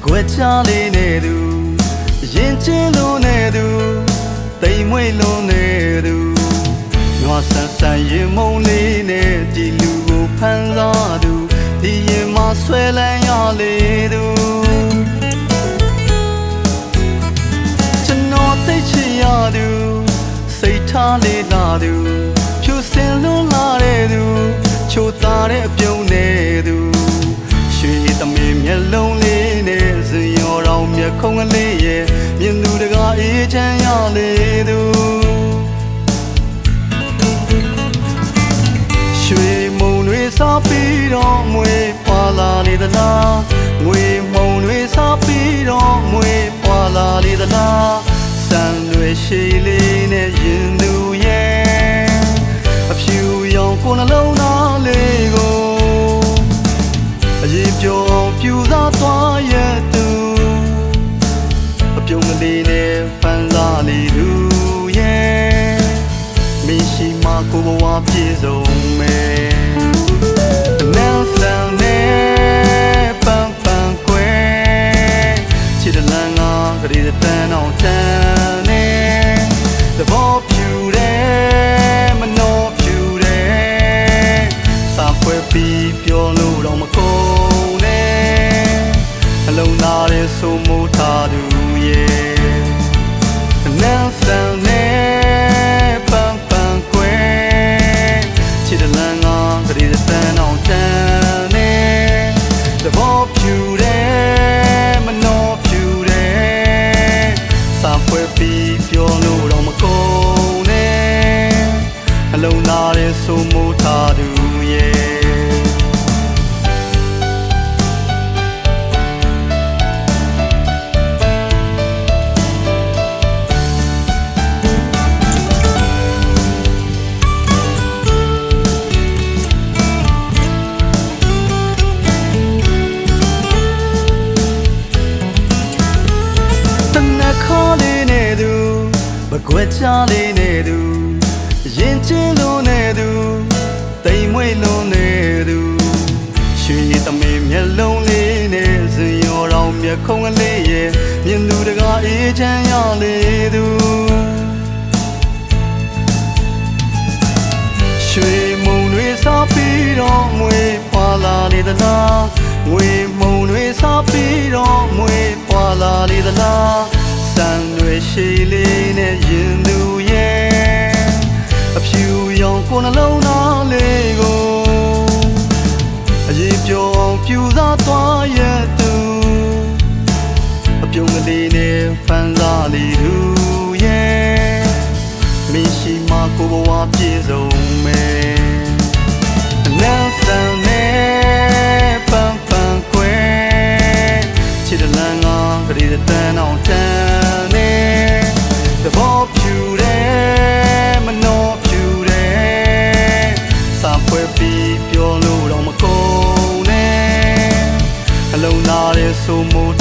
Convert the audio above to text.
ကွက်ချလေးနဲ့သူရင်ချင်းလုံးနဲ့သူတိမ်မွေ့လုံးနဲ့သူနွားဆန်းဆန်းရင်မုံလေးနဲ့ဒီလူကိုဖန်စားသူဒီရင်မှာဆွဲလန်းရလေသူကျွန်တော်သိချင်ရသူစိတ်ထားလေးလာသူဖြူစင်လွန်လာတဲ့သူချိုသားတဲ့အပြုံးနဲ့သူရွှေသမီးမျက်လုံးလေးနဲ့စင်ရောတော်မျက်ခုံးကလေးရဲ့မြင်သူတကားအေးချမ်းရလေသူရွှေမုံတွေစားပြီးတော့မွေပွာလာလေသလားငွေမုံတွေစားပြီးတော့မွေပွာလာလေသလားစံတွေရှိလေးနဲ့ရင်သူရဲ့အဖြူရောင်ကိုယ်နှလုံးသားလေးကိုအရေးပြောင်းပြူစားသွားရဲ့သူအပြုံးကလေးနဲ့ဖန်စားလေသူရဲ့မင်းရှိမှကိုဘဝပြည့်စုံမယ်ဒီတန်အောင်တန်နေသဘောဖြူတယ်မနှောဖြူတယ်စာပွဲပြီးပြောလို့တော့မကုန်နဲ့အလုံးသားရဲ့ဆိုမိုးထားသူရဲ့နန်းဆန်နေပန်းပန်းကွယ်ချစ်တဲ့လမ်းကဒီတန်အောင်တန်နေသဘောဖြူတယ်မနှောပွဲပြီးပြောလို့တော့မကုန်နဲ့အလုံးသားရဲ့ဆိုမိုးထားသူရဲ့ကွက်ချလေးနဲ့သူရင်ချင်းလုံးနဲ့သူတိမ်မွေ့လုံးနဲ့သူရွှေသမီးမျက်လုံးလေးနဲ့စင်ရောတော်မျက်ခုံးကလေးရဲ့မြင်သူတကားအေးချမ်းရလေသူရွှေမုံတွေစားပြီးတော့မွေပွာလာလေသလားငွေမုံတွေစားပြီးတော့မွေပွာလာလေသလားစံတွေရှိလေးနဲ့ရင်သူရဲ့အဖြူရောင်ကိုယ်နှလုံးသားလေးကိုအရေးပြောင်းပြူစားသွားရဲ့သူအပြုံးကလေးနဲ့ဖန်စားလေသူရဲ့မင်းရှိမှကိုဘဝပြည့်စုံမယ်နန်းဆန်နဲ့ပန်းပန်းကွယ်ချစ်တဲ့လမ်းကဒီတန်အောင်တန်သဘောဖြူတယ်မနှောဖြူတယ်စာပွဲပြီးပြောလို့တော့မကုန်နဲ့အလုံးသားရဲ့ဆိုမိုး